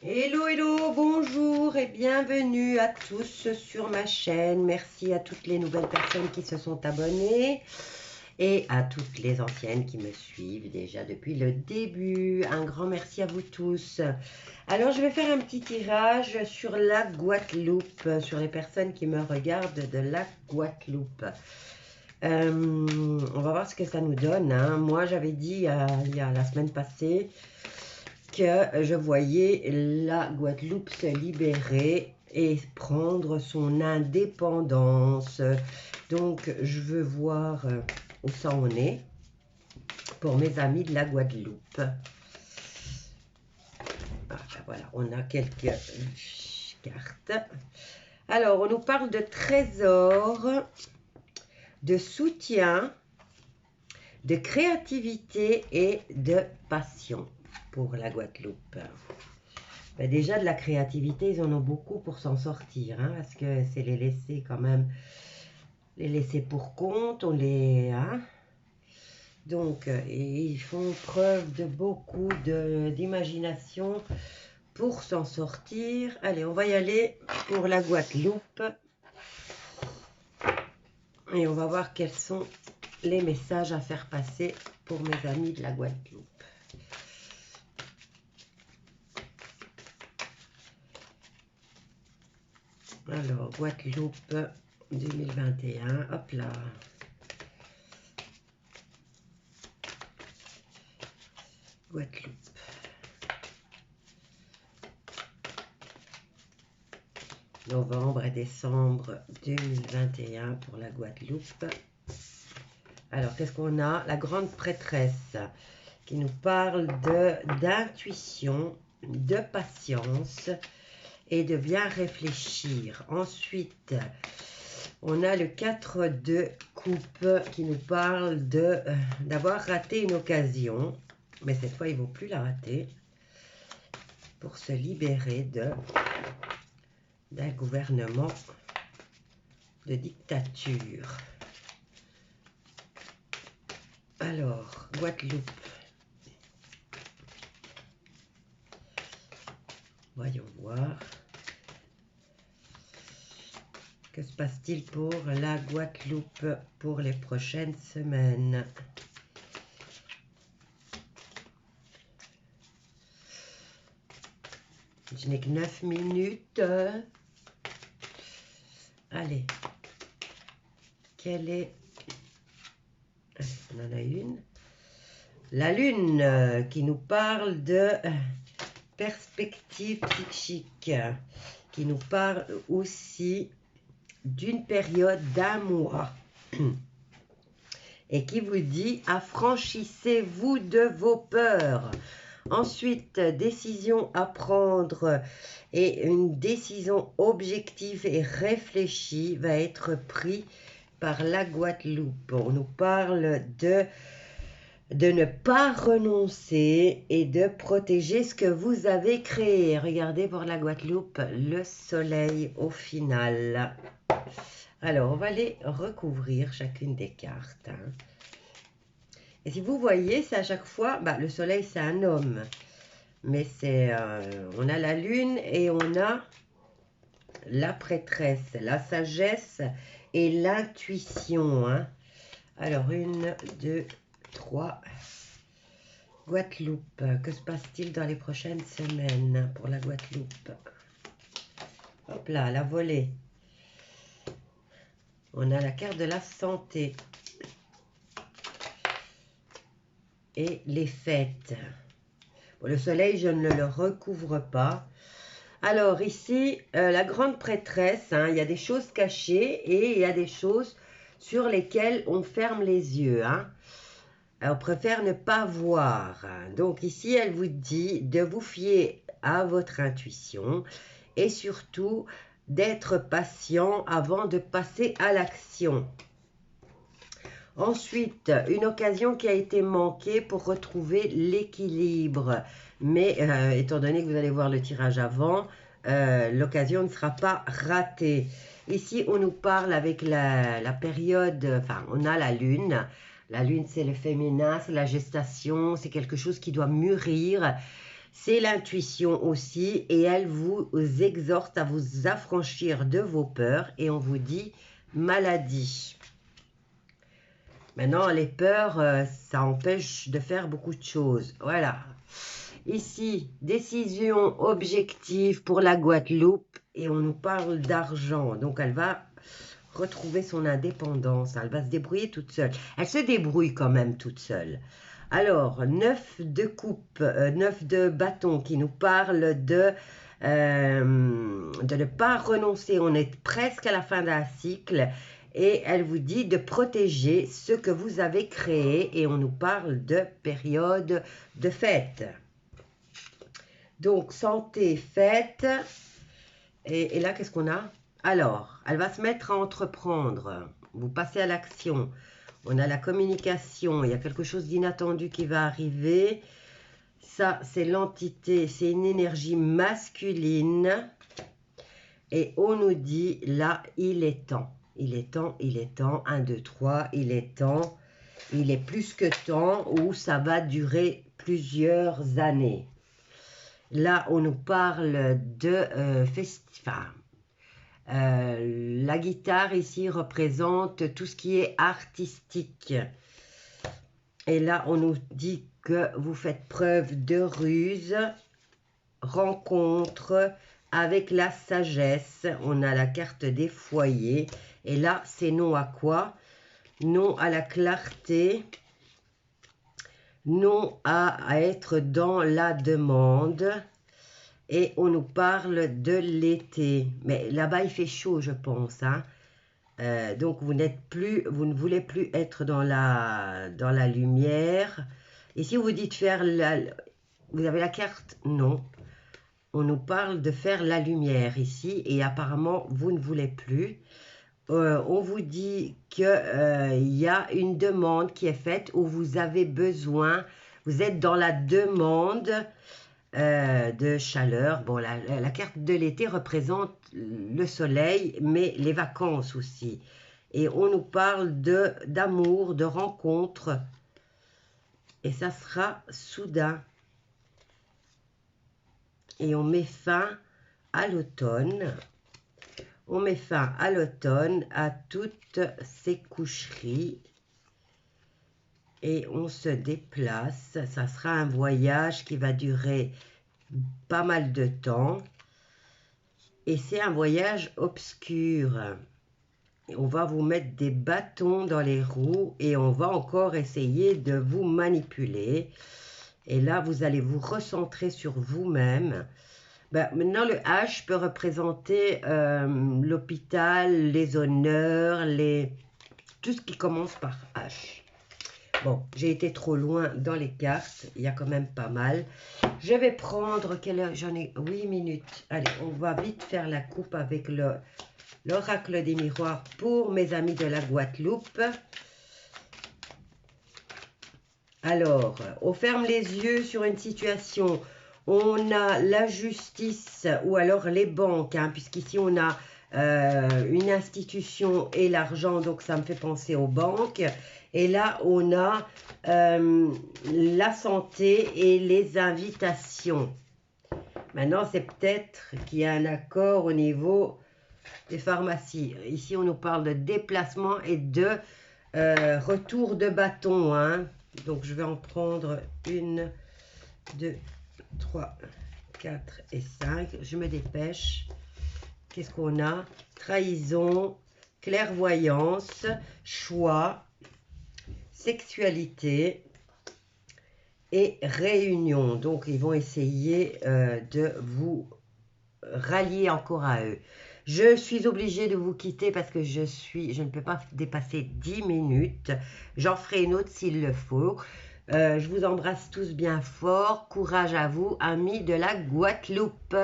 Hello, hello, bonjour et bienvenue à tous sur ma chaîne. Merci à toutes les nouvelles personnes qui se sont abonnées et à toutes les anciennes qui me suivent déjà depuis le début. Un grand merci à vous tous. Alors, je vais faire un petit tirage sur la Guadeloupe, sur les personnes qui me regardent de la Guadeloupe. On va voir ce que ça nous donne, hein. Moi, j'avais dit il y a la semaine passée que je voyais la Guadeloupe se libérer et prendre son indépendance. Donc, je veux voir où ça en est pour mes amis de la Guadeloupe. Ah, ben voilà, on a quelques cartes. Alors, on nous parle de trésor, de soutien, de créativité et de passion pour la Guadeloupe. Ben déjà, de la créativité, ils en ont beaucoup pour s'en sortir, hein, parce que c'est les laisser quand même, les laisser pour compte, on les... Hein, donc, ils font preuve de beaucoup d'imagination pour s'en sortir. Allez, on va y aller pour la Guadeloupe. Et on va voir quels sont les messages à faire passer pour mes amis de la Guadeloupe. Alors, Guadeloupe 2021, hop là. Guadeloupe. Novembre et décembre 2021 pour la Guadeloupe. Alors, qu'est-ce qu'on a? La grande prêtresse qui nous parle d'intuition, de patience et de bien réfléchir. Ensuite, on a le 4 de coupe qui nous parle d'avoir raté une occasion. Mais cette fois, il ne vaut plus la rater pour se libérer d'un gouvernement de dictature. Alors, Guadeloupe. Voyons voir. Que se passe-t-il pour la Guadeloupe pour les prochaines semaines? Je n'ai que 9 minutes. Allez. Quelle est... On en a une. La Lune qui nous parle de perspective psychique, qui nous parle aussi d'une période d'un mois et qui vous dit affranchissez-vous de vos peurs. Ensuite, décision à prendre et une décision objective et réfléchie va être prise par la Guadeloupe. On nous parle de ne pas renoncer et de protéger ce que vous avez créé. Regardez pour la Guadeloupe, le soleil au final. Alors, on va les recouvrir chacune des cartes. Hein. Et si vous voyez, c'est à chaque fois, le soleil c'est un homme. Mais c'est, on a la lune et on a la prêtresse, la sagesse et l'intuition. Hein. Alors, 1, 2, 3. Guadeloupe, que se passe-t-il dans les prochaines semaines pour la Guadeloupe? Hop là, la volée. On a la carte de la santé. Et les fêtes. Bon, le soleil, je ne le recouvre pas. Alors ici, la grande prêtresse, hein, il y a des choses cachées et il y a des choses sur lesquelles on ferme les yeux. Hein. On préfère ne pas voir. Donc ici, elle vous dit de vous fier à votre intuition et surtout d'être patient avant de passer à l'action. Ensuite, une occasion qui a été manquée pour retrouver l'équilibre. Mais étant donné que vous allez voir le tirage avant, l'occasion ne sera pas ratée. Ici, on nous parle avec la période, enfin, on a la lune. La lune, c'est le féminin, c'est la gestation, c'est quelque chose qui doit mûrir. C'est l'intuition aussi et elle vous exhorte à vous affranchir de vos peurs et on vous dit maladie. Maintenant, les peurs, ça empêche de faire beaucoup de choses. Voilà. Ici, décision objective pour la Guadeloupe et on nous parle d'argent. Donc, elle va retrouver son indépendance. Elle va se débrouiller toute seule. Elle se débrouille quand même toute seule. Alors, 9 de coupe, 9 de bâton qui nous parle de ne pas renoncer. On est presque à la fin d'un cycle. Et elle vous dit de protéger ce que vous avez créé. Et on nous parle de période de fête. Donc, santé, fête. Et là, qu'est-ce qu'on a? Alors, elle va se mettre à entreprendre. Vous passez à l'action. On a la communication. Il y a quelque chose d'inattendu qui va arriver. Ça, c'est l'entité. C'est une énergie masculine. Et on nous dit, là, il est temps. Il est temps, il est temps. 1, 2, 3, il est temps. Il est plus que temps où ça va durer plusieurs années. Là, on nous parle de festival. La guitare ici représente tout ce qui est artistique. Et là, on nous dit que vous faites preuve de ruse, rencontre avec la sagesse. On a la carte des foyers. Et là, c'est non à quoi? Non à la clarté. Non à être dans la demande. Et on nous parle de l'été. Mais là-bas, il fait chaud, je pense. Hein. Donc, vous ne voulez plus être dans la lumière. Ici, vous dites faire vous avez la carte? Non. On nous parle de faire la lumière ici. Et apparemment, vous ne voulez plus. On vous dit qu'il y a une demande qui est faite où vous avez besoin. Vous êtes dans la demande de chaleur. Bon, la carte de l'été représente le soleil, mais les vacances aussi. Et on nous parle d'amour, de rencontre. Et ça sera soudain. Et on met fin à l'automne. On met fin à l'automne, à toutes ces coucheries. Et on se déplace. Ça sera un voyage qui va durer pas mal de temps. Et c'est un voyage obscur. On va vous mettre des bâtons dans les roues et on va encore essayer de vous manipuler. Et là, vous allez vous recentrer sur vous-même. Ben, maintenant, le H peut représenter l'hôpital, les honneurs, tout ce qui commence par H. Bon, j'ai été trop loin dans les cartes. Il y a quand même pas mal. Je vais prendre, quelle heure? J'en ai 8 minutes. Allez, on va vite faire la coupe avec l'oracle des miroirs pour mes amis de la Guadeloupe. Alors, on ferme les yeux sur une situation. On a la justice ou alors les banques, hein, puisqu'ici on a une institution et l'argent, donc ça me fait penser aux banques. Et là, on a la santé et les invitations. Maintenant, c'est peut-être qu'il y a un accord au niveau des pharmacies. Ici, on nous parle de déplacement et de retour de bâton. Hein. Donc, je vais en prendre 1, 2, 3, 4 et 5. Je me dépêche. Qu'est-ce qu'on a? Trahison, clairvoyance, choix, sexualité et réunion. Donc, ils vont essayer de vous rallier encore à eux. Je suis obligée de vous quitter parce que je ne peux pas dépasser 10 minutes. J'en ferai une autre s'il le faut. Je vous embrasse tous bien fort. Courage à vous, amis de la Guadeloupe.